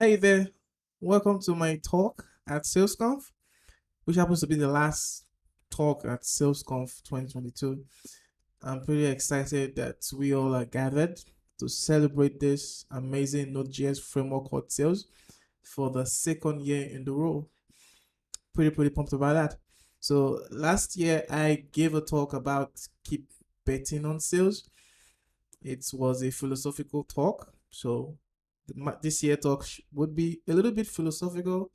Hey there, welcome to my talk at SalesConf, which happens to be the last talk at SalesConf 2022. I'm pretty excited that we all are gathered to celebrate this amazing Node.js framework called Sales for the second year in the row. Pretty pumped about that. So last year I gave a talk about keep betting on sales. It was a philosophical talk. So this year talk would be a little bit philosophical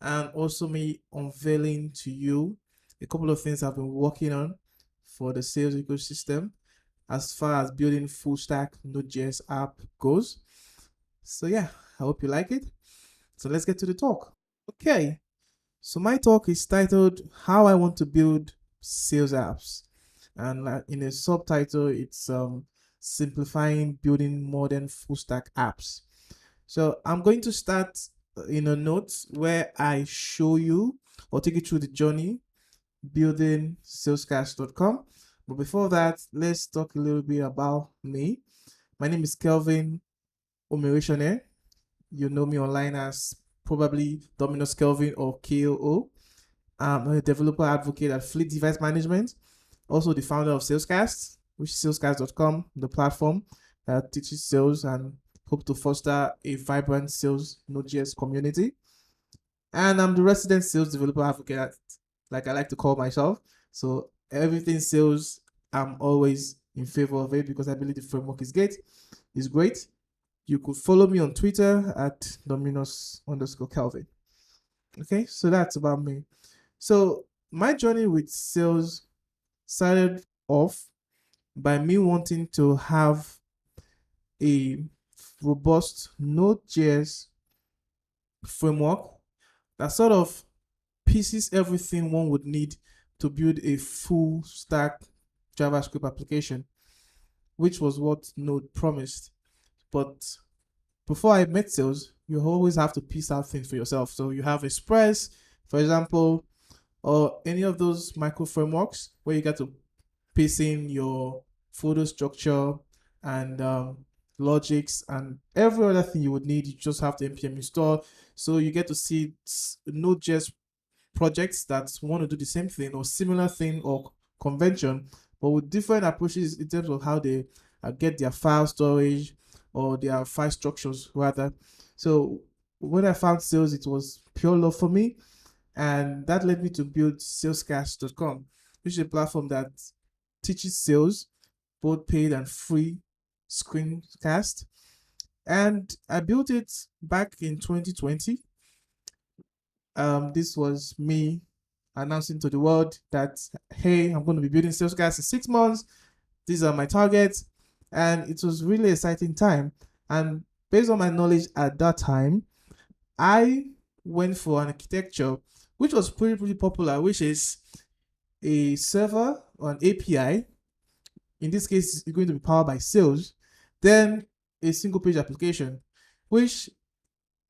and also me unveiling to you a couple of things I've been working on for the sales ecosystem as far as building full stack Node.js app goes. So yeah, I hope you like it. So let's get to the talk. Okay, so my talk is titled "How I Want to Build Sales Apps," and in a subtitle, it's simplifying building modern full stack apps. So I'm going to start in a note where I show you or take you through the journey building salescast.com. But before that, let's talk a little bit about me. My name is Kelvin Omereshone. You know me online as probably Dominus Kelvin or KOO. I'm a developer advocate at Fleet Device Management, also the founder of Salescast, which is salescast.com, the platform that teaches sales and hope to foster a vibrant sales Node.js community. And I'm the resident sales developer advocate, like I like to call myself. So everything sales, I'm always in favor of it because I believe the framework is great. You could follow me on Twitter at Dominus_Kelvin. Okay, so that's about me. So my journey with sales started off by me wanting to have a robust Node.js framework that sort of pieces everything one would need to build a full stack JavaScript application, which was what Node promised. But before I met sales, you always have to piece out things for yourself. So you have Express, for example, or any of those micro frameworks where you get to piece in your photo structure and logics and every other thing you would need. You just have to npm install. So you get to see Node.js projects that want to do the same thing or similar thing or convention, but with different approaches in terms of how they get their file storage or their file structures rather. So when I found sales, it was pure love for me, and that led me to build salescast.com, which is a platform that teaches sales, both paid and free screencast. And I built it back in 2020. This was me announcing to the world that, hey, I'm going to be building Salescast in 6 months. These are my targets. And it was really exciting time. And based on my knowledge at that time, I went for an architecture which was pretty popular, which is a server or an API. In this case, it's going to be powered by sales. Then a single page application, which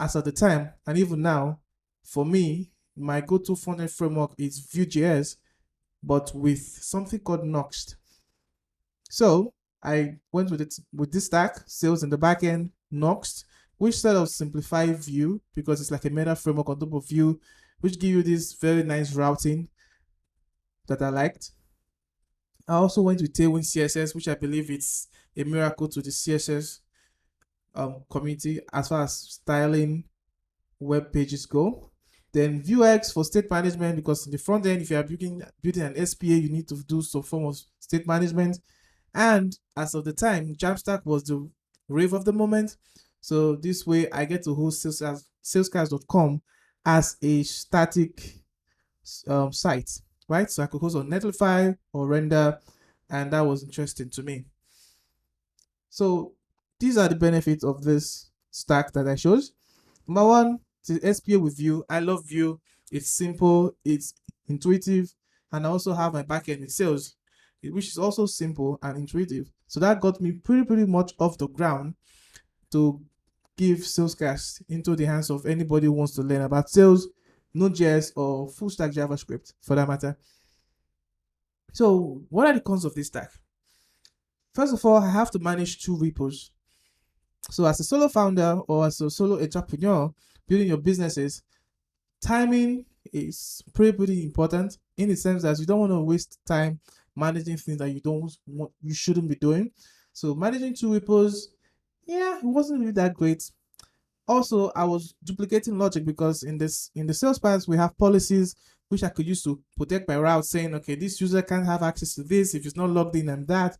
as at the time and even now, for me, my go-to front-end framework is Vue.js, but with something called Nuxt. So I went with it with this stack, sales in the backend, Nuxt, which sort of simplify Vue because it's like a meta framework on top of Vue, which give you this very nice routing that I liked. I also went with Tailwind CSS, which I believe it's a miracle to the CSS community as far as styling web pages go. Then Vuex for state management, because in the front end, if you are building an SPA, you need to do some form of state management. And as of the time, Jamstack was the rave of the moment. So this way, I get to host salescast.com as a static site, right? So I could host on Netlify or Render, and that was interesting to me. So these are the benefits of this stack that I chose. Number one, the SPA with Vue. I love Vue. It's simple, it's intuitive, and I also have my backend in sales, which is also simple and intuitive. So that got me pretty much off the ground to give Salescast into the hands of anybody who wants to learn about sales, Node.js, or full stack JavaScript for that matter. So what are the cons of this stack? First of all, I have to manage two repos. So as a solo founder or as a solo entrepreneur building your businesses, timing is pretty important in the sense that you don't want to waste time managing things that you shouldn't be doing. So managing two repos, yeah, it wasn't really that great. Also, I was duplicating logic because in the sales paths we have policies which I could use to protect my route, saying, okay, this user can't have access to this if it's not logged in and that.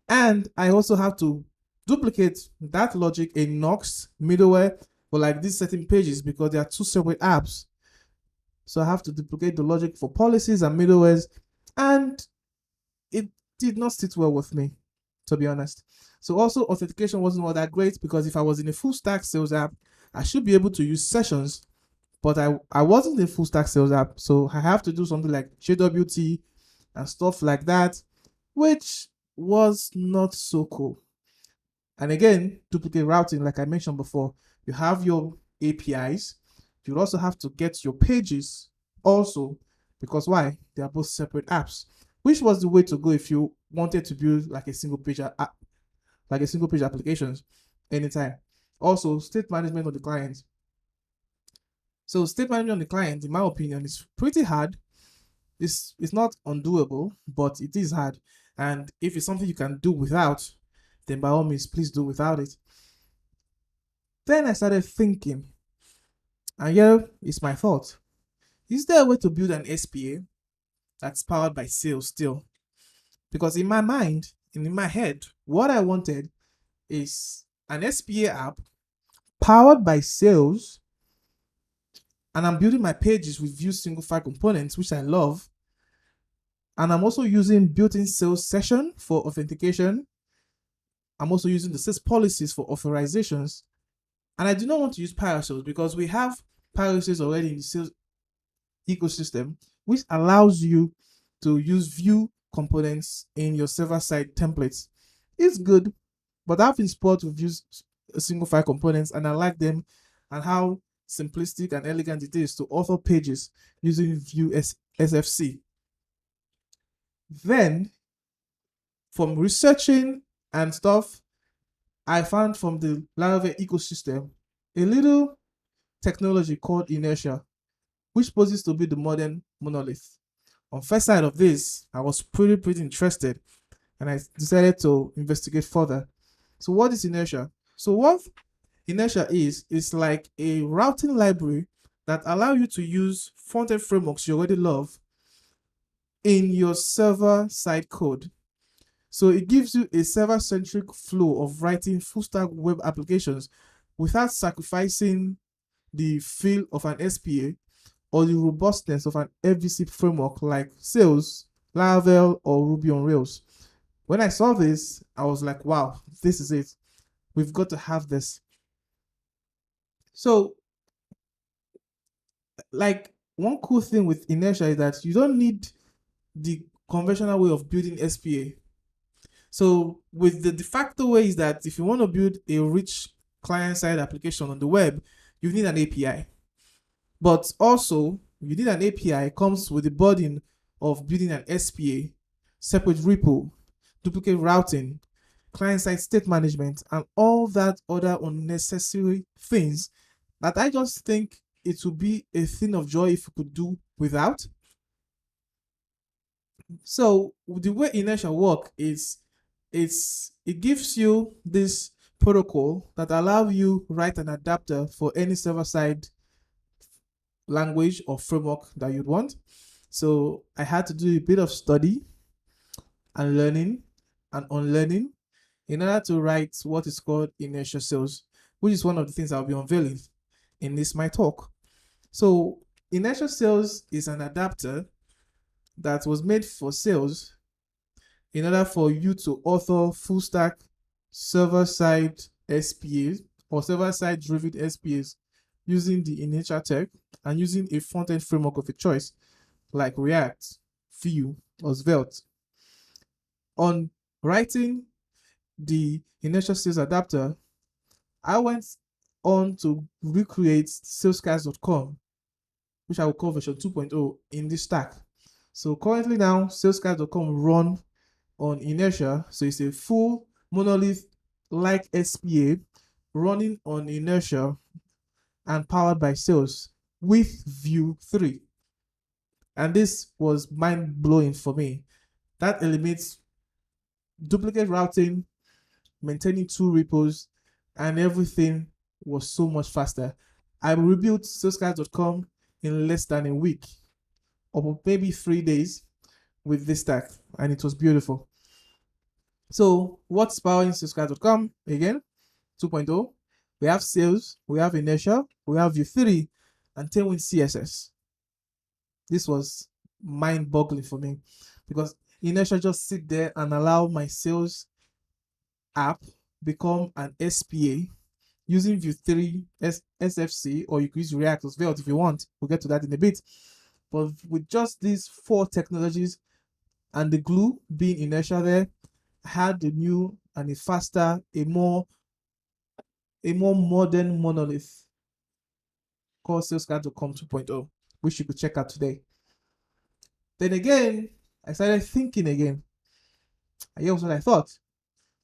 And I also have to duplicate that logic in Nox middleware for like these certain pages because they are two separate apps. So I have to duplicate the logic for policies and middlewares, and it did not sit well with me, to be honest. So also authentication wasn't all that great because if I was in a full stack sales app, I should be able to use sessions, but I wasn't a full stack sales app, so I have to do something like JWT and stuff like that, which was not so cool. And again, duplicate routing, like I mentioned before, you have your APIs. You also have to get your pages also, because why? They are both separate apps. Which was the way to go if you wanted to build like a single page app, like a single page applications anytime. Also, state management of the client. So state management on the client, in my opinion, is pretty hard. It's not undoable, but it is hard. And if it's something you can do without, then by all means, please do without it. Then I started thinking, and yeah, it's my fault. Is there a way to build an SPA that's powered by sales still? Because in my mind, and in my head, what I wanted is an SPA app powered by sales, and I'm building my pages with Vue single file components, which I love. And I'm also using built-in sales session for authentication. I'm also using the sales policies for authorizations. And I do not want to use parasales because we have parasales already in the sales ecosystem, which allows you to use Vue components in your server-side templates. It's good, but I've been spoiled with Vue single file components, and I like them and how simplistic and elegant it is to author pages using Vue SFC. Then, from researching and stuff, I found from the Laravel ecosystem a little technology called inertia, which poses to be the modern monolith. On first side of this, I was pretty interested, and I decided to investigate further. So what is inertia? So what inertia is like a routing library that allow you to use front-end frameworks you already love in your server-side code. So it gives you a server-centric flow of writing full-stack web applications without sacrificing the feel of an SPA or the robustness of an FVC framework like Sails, Laravel, or Ruby on Rails. When I saw this, I was like, wow, this is it. We've got to have this. So, like, one cool thing with Inertia is that you don't need the conventional way of building SPA. So, with the de facto way is that if you want to build a rich client-side application on the web, you need an API. But also, you need an API comes with the burden of building an SPA, separate repo, duplicate routing, client-side state management, and all that other unnecessary things that I just think it would be a thing of joy if you could do without. So the way Inertia work is it gives you this protocol that allow you write an adapter for any server-side language or framework that you'd want. So I had to do a bit of study and learning and unlearning in order to write what is called inertia-sails, which is one of the things I'll be unveiling in this my talk. So inertia-sails is an adapter that was made for sales in order for you to author full stack server-side SPAs or server-side driven SPAs using the inertia tech and using a front-end framework of a choice like React, Vue, or Svelte. On writing the inertia-sails adapter, I went on to recreate salescast.com, which I will call version 2.0 in this stack. So currently now, salescast.com run on Inertia. So it's a full monolith like SPA running on inertia and powered by sales with Vue 3. And this was mind blowing for me. That eliminates duplicate routing, maintaining two repos, and everything was so much faster. I rebuilt salescast.com in less than a week, or maybe 3 days, with this stack, and it was beautiful. So, what's powering salescast.com again? 2.0. We have sales, we have inertia, we have Vue 3, and Tailwind CSS. This was mind-boggling for me because inertia just sit there and allow my sales app become an SPA using Vue 3 SFC, or you could use React or Svelte if you want. We'll get to that in a bit. But with just these 4 technologies and the glue being inertia there, I had a new and a faster, a more modern monolith called salescast.com 2.0, which you could check out today. Then again, I started thinking again. And here's what I thought.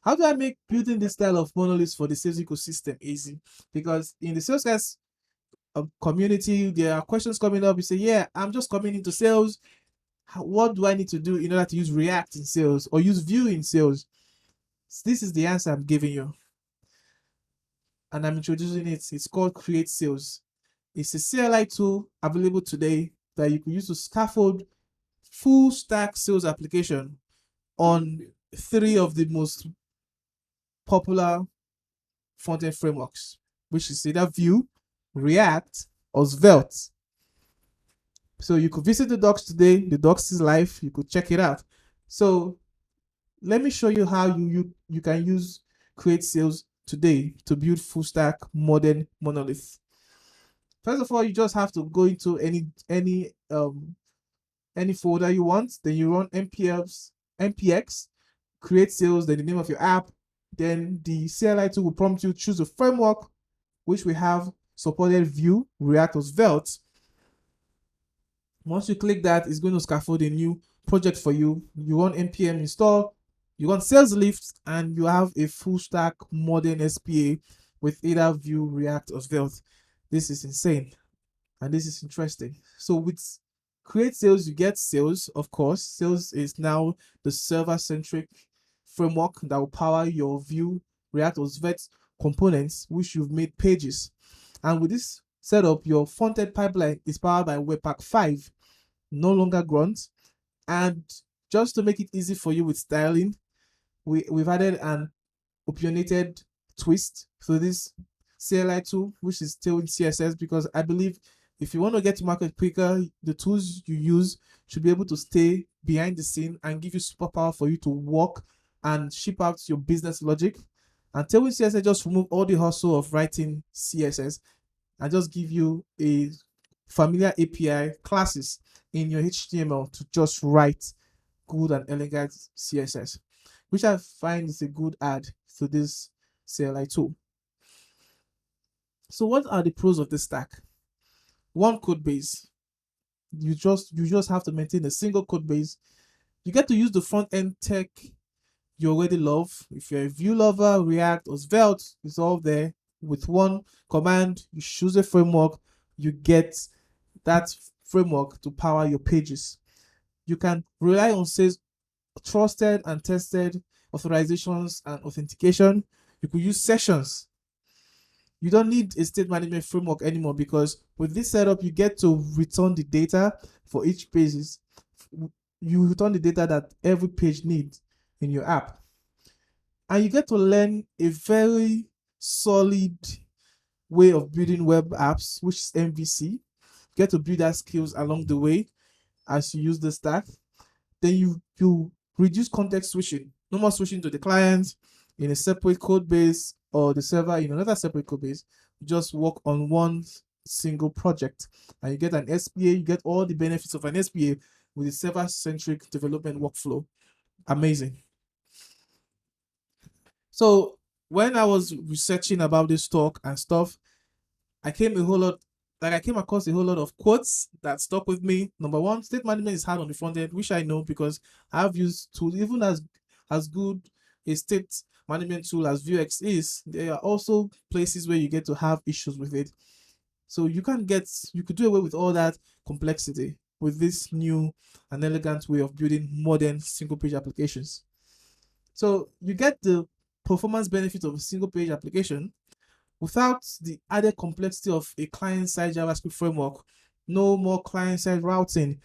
How do I make building this style of monoliths for the sales ecosystem easy? Because in the Salescast community, there are questions coming up. You say, yeah, I'm just coming into sales. What do I need to do in order to use React in sales or use Vue in sales? So this is the answer I'm giving you. And I'm introducing it. It's called Create Sales. It's a CLI tool available today that you can use to scaffold full stack sales application on 3 of the most popular front-end frameworks, which is either Vue, React, or Svelte. So you could visit the docs today. The docs is live. You could check it out. So let me show you how you can use Create Sales today to build full stack modern monolith. First of all, you just have to go into any folder you want. Then you run npx create sales, then the name of your app. Then the CLI tool will prompt you choose a framework, which we have supported Vue, React, or Svelte. Once you click that, it's going to scaffold a new project for you. You run npm install, you run sales lift, and you have a full stack modern SPA with either Vue, React, or Svelte. This is insane, and this is interesting. So with Create Sales, you get sales, of course. Sales is now the server-centric framework that will power your Vue, React, or Svelte components, which you've made pages. And with this setup, your front-end pipeline is powered by Webpack 5, no longer Grunt. And just to make it easy for you with styling, we've added an opinionated twist to this CLI tool, which is Tailwind CSS, because I believe if you want to get to market quicker, the tools you use should be able to stay behind the scene and give you superpower for you to work and ship out your business logic. And Tailwind CSS just remove all the hustle of writing CSS and just give you a familiar API classes in your HTML to just write good and elegant CSS, which I find is a good add to this CLI tool. So what are the pros of this stack? One code base. You just have to maintain a single code base. You get to use the front end tech you already love. If you're a Vue lover, React or Svelte, it's all there. With one command, you choose a framework, you get that framework to power your pages. You can rely on trusted and tested authorizations and authentication. You could use sessions. You don't need a state management framework anymore, because with this setup, you get to return the data for each page. You return the data that every page needs in your app. And you get to learn a very solid way of building web apps, which is MVC. You get to build that skills along the way as you use the stack. Then you reduce context switching. No more switching to the client in a separate code base or the server in another separate code base. You just work on one single project and you get an SPA. You get all the benefits of an SPA with a server-centric development workflow. Amazing. So when I was researching about this talk and stuff, I came across a whole lot of quotes that stuck with me. Number one, state management is hard on the front end, which I know because I've used tools. Even as good a state management tool as Vuex is, there are also places where you get to have issues with it. So you could do away with all that complexity with this new and elegant way of building modern single page applications. So you get the performance benefit of a single page application without the added complexity of a client-side JavaScript framework. No more client-side routing,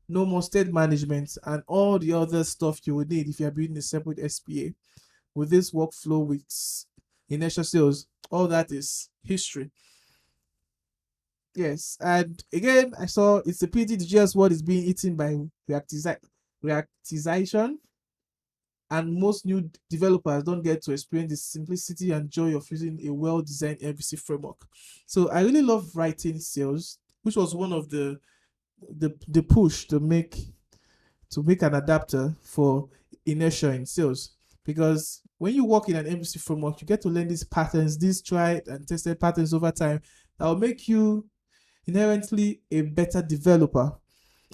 no more state management, and all the other stuff you would need if you are building a separate SPA. With this workflow with inertia-sails, all that is history. Yes, and again, I saw it's a pity the JS word is being eaten by reactization, and most new developers don't get to experience the simplicity and joy of using a well-designed MVC framework. So I really love writing sails, which was one of the push to make an adapter for inertia in sails, because when you work in an MVC framework, you get to learn these patterns, these tried and tested patterns over time that will make you inherently a better developer.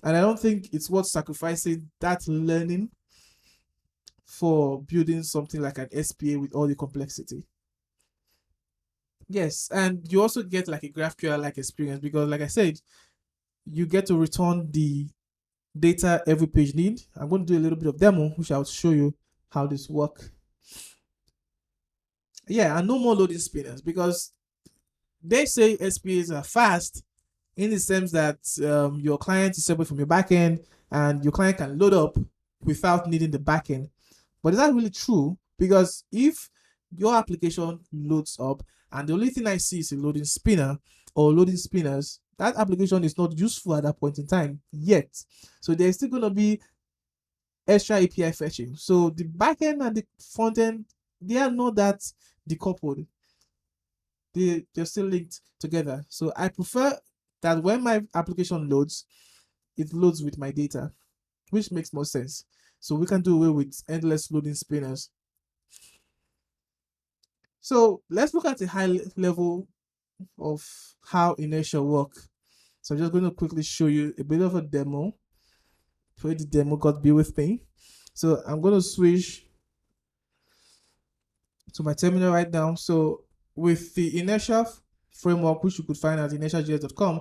And I don't think it's worth sacrificing that learning for building something like an SPA with all the complexity. Yes, and you also get like a GraphQL-like experience, because like I said, you get to return the data every page need. I'm going to do a little bit of demo, which I'll show you how this works. Yeah, and no more loading spinners, because they say SPAs are fast in the sense that your client is separate from your backend, and your client can load up without needing the backend. But is that really true? Because if your application loads up and the only thing I see is a loading spinner or loading spinners, that application is not useful at that point in time yet. So there's still going to be extra API fetching. So the backend and the frontend, they are not that decoupled. They're still linked together. So I prefer that when my application loads, it loads with my data, which makes more sense. So we can do away with endless loading spinners. So let's look at the high level of how inertia work. So I'm just going to quickly show you a bit of a demo. Pray the demo God be with me. So I'm going to switch to my terminal right now. So with the inertia framework, which you could find at inertia.js.com,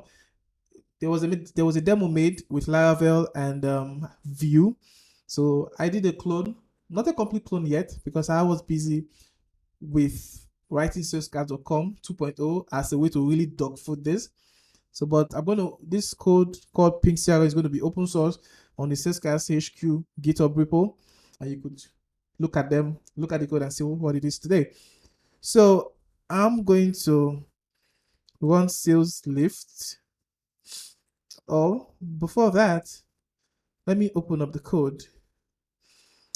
there was a demo made with Laravel and Vue. So I did a clone, not a complete clone yet, because I was busy with writing salescast.com 2.0 as a way to really dogfood this. So, but this code called PingCRM is going to be open source on the Salescast HQ GitHub repo, and you could look at the code and see what it is today. So I'm going to run sales lift. Oh, before that, let me open up the code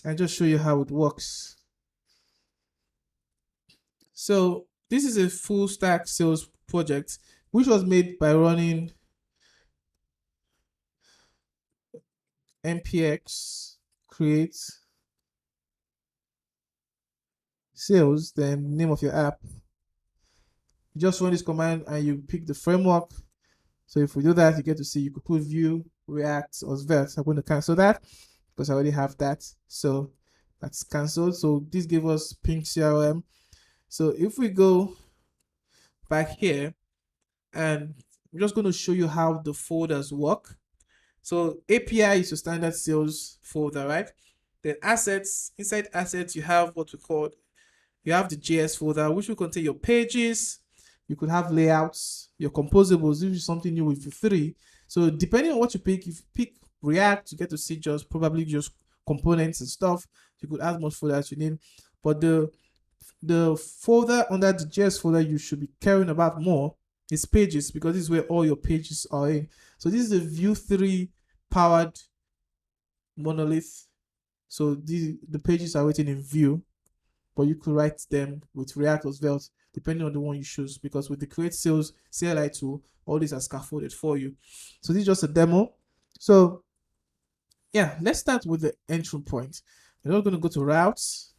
and just show you how it works. So this is a full stack sales project, which was made by running npx create sales, then name of your app. You just run this command and you pick the framework. So if we do that, you get to see you could put Vue, React, or Svelte. I'm going to cancel that because I already have that. So that's cancelled. So this gave us PingCRM. So if we go back here, and I'm just going to show you how the folders work. So API is your standard sales folder, right? Then assets, inside assets, you have what we call, you have the JS folder, which will contain your pages. You could have layouts, your composables. This is something new with Vue3. So depending on what you pick, if you pick React, you get to see probably just components and stuff. You could add more folders you need. But the folder under the JS folder you should be caring about more is pages, because this is where all your pages are in. So this is a Vue3 powered monolith. So the pages are written in Vue, but you could write them with React or Svelte, depending on the one you choose, because with the create sales CLI tool, all these are scaffolded for you. So this is just a demo. So yeah, let's start with the entry point. We're not going to go to routes,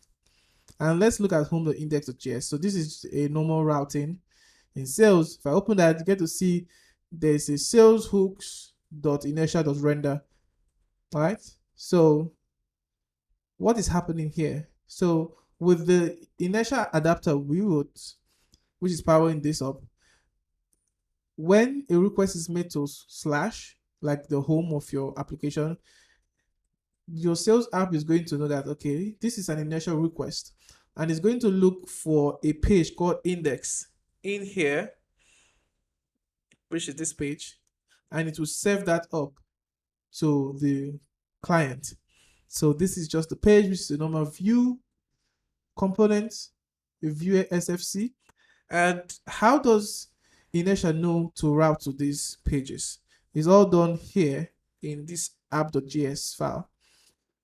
and let's look at home index.js. So this is a normal routing in sales. If I open that, you get to see there's a sales hooks.inertia.render. All right. So what is happening here? So with the inertia adapter we wrote, which is powering this up, when a request is made to slash, like the home of your application, your sales app is going to know that, okay, this is an initial request, and it's going to look for a page called index in here, which is this page, and it will serve that up to the client. So this is just the page, which is a normal view component, a view SFC. And how does Inertia know to route to these pages? It's all done here in this app.js file.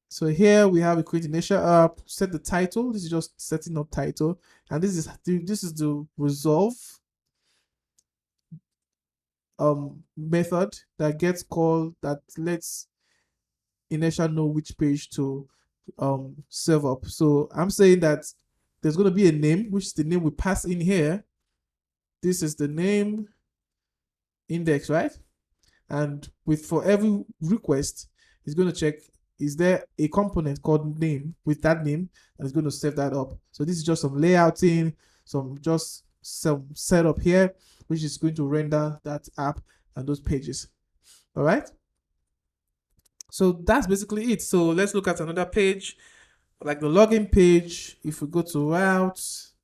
So here we have a create Inertia app, set the title. This is just setting up title, and this is the resolve method that gets called, that lets Inertia know which page to serve up. So I'm saying that there's going to be a name, which is the name we pass in here. This is the name index, right? And for every request, it's going to check, is there a component called name with that name, and it's going to set that up. So this is just some layouting, some setup here, which is going to render that app and those pages. All right. So that's basically it. So let's look at another page, like the login page. If we go to routes,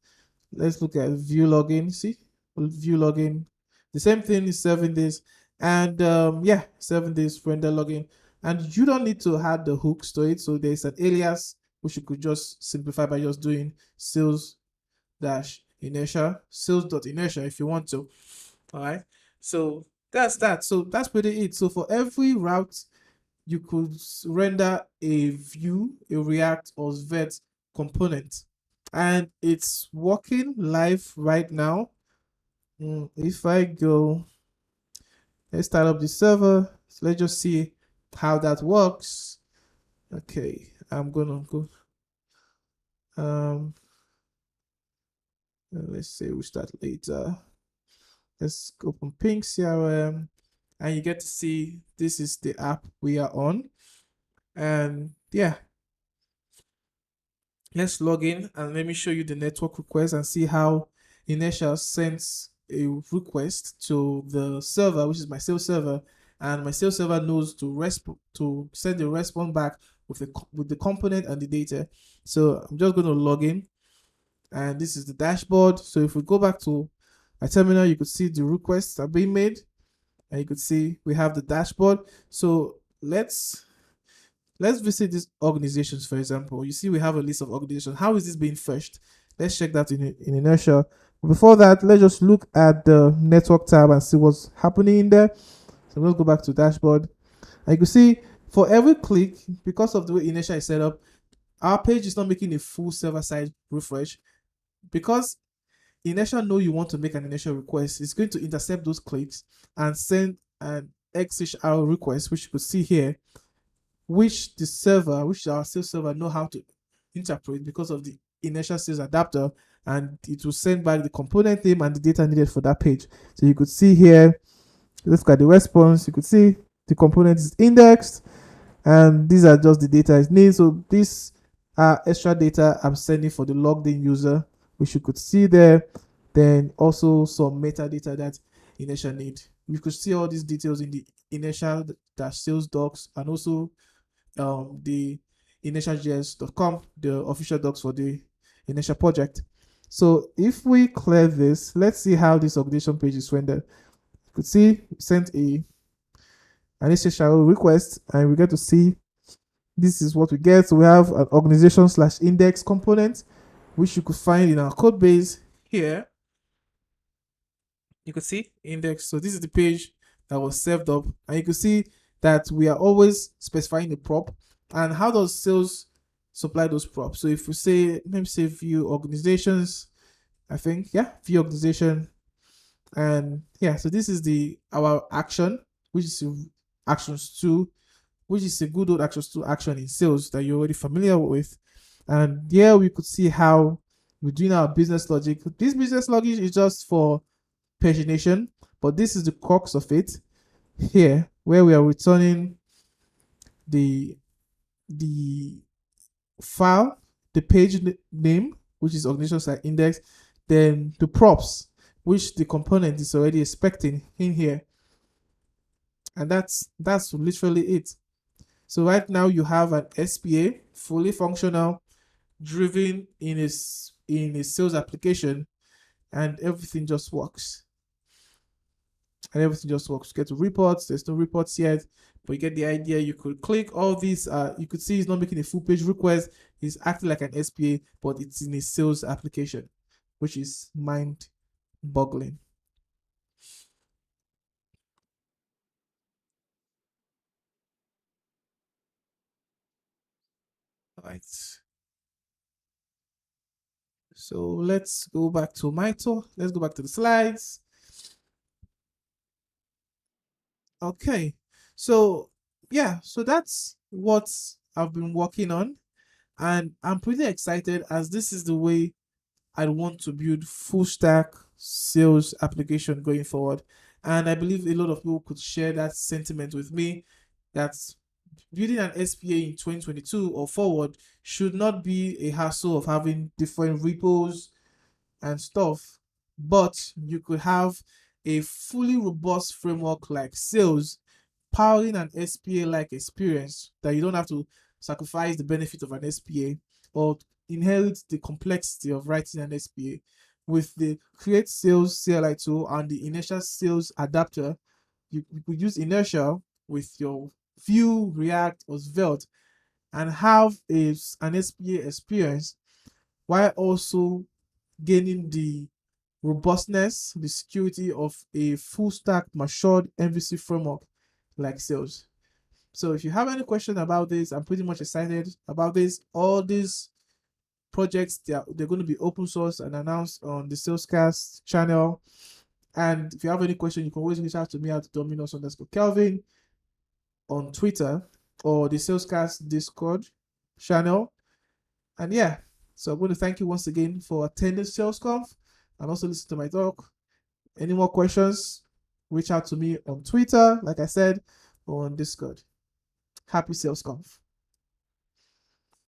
let's look at view login. See, view login. The same thing is 7 days, and 7 days render login. And you don't need to add the hooks to it. So there's an alias which you could just simplify by just doing sales-inertia, sales.inertia if you want to. All right. So that's that. So that's pretty it. So for every route, you could render a view, a React or Svelte component, and it's working live right now. If I go, let's start up the server. So let's just see how that works. Okay, I'm gonna go. Let's say we start later. Let's open PingCRM, and you get to see this is the app we are on. And yeah, let's log in and let me show you the network request and see how Inertia sends a request to the server, which is my sales server, and my sales server knows to send a response back with the component and the data. So I'm just going to log in, and this is the dashboard. So if we go back to my terminal, you could see the requests are being made, and you could see we have the dashboard. So let's visit these organizations, for example. You see we have a list of organizations. How is this being fetched? Let's check that in Inertia. Before that, let's just look at the network tab and see what's happening in there. So let's go back to dashboard. And you can see for every click, because of the way Inertia is set up, our page is not making a full server-side refresh. Because Inertia know you want to make an initial request, it's going to intercept those clicks and send an XHR request, which you could see here, which our sales server know how to interpret because of the Inertia sales adapter, and it will send back the component name and the data needed for that page. So you could see here, let's look at the response. You could see the component is indexed, and these are just the data it needs. So these are extra data I'm sending for the logged in user, which you could see there. Then also some metadata that Inertia need. You could see all these details in the Inertia-sales docs, and also the inertia.js.com, the official docs for the Inertia project. So if we clear this, let's see how this organization page is rendered. You could see we sent an initial request, and we get to see this is what we get. So we have an organization/index component, which you could find in our code base here. You could see index. So this is the page that was served up, and you can see that we are always specifying the prop. And how does sales supply those props? So if we say, let me say view organizations, I think, yeah, view organization, and yeah, so this is our action, which is actions 2, which is a good old actions 2 action in sales that you're already familiar with. And here we could see how we're doing our business logic. This business logic is just for pagination, but this is the crux of it here, where we are returning the file, the page name, which is organization site index, then the props, which the component is already expecting in here. And that's literally it. So right now you have an SPA fully functional, driven in a sales application, and everything just works. And everything just works. You get to reports. There's no reports yet, but you get the idea. You could click all these. You could see it's not making a full page request. It's acting like an SPA, but it's in a sales application, which is mind-boggling. All right. So let's go back to my tour. Let's go back to the slides. Okay. So yeah, so that's what I've been working on. And I'm pretty excited as this is the way I want to build full stack sales application going forward. And I believe a lot of people could share that sentiment with me that building an SPA in 2022 or forward should not be a hassle of having different repos and stuff, but you could have a fully robust framework like sales powering an SPA like experience that you don't have to sacrifice the benefit of an SPA or inherit the complexity of writing an SPA. With the create sales CLI tool and the inertia sales adapter, you could use inertia with your Vue, React, or Svelte and have an SPA experience while also gaining the robustness, the security of a full stack matured MVC framework like sales. So if you have any question about this, I'm pretty much excited about this. All these projects, they're going to be open source and announced on the Salescast channel. And if you have any question, you can always reach out to me at Dominos_Kelvin on Twitter or the Salescast Discord channel. And yeah, so I'm going to thank you once again for attending SalesConf and also listen to my talk. Any more questions, reach out to me on Twitter, like I said, or on Discord. Happy SalesConf.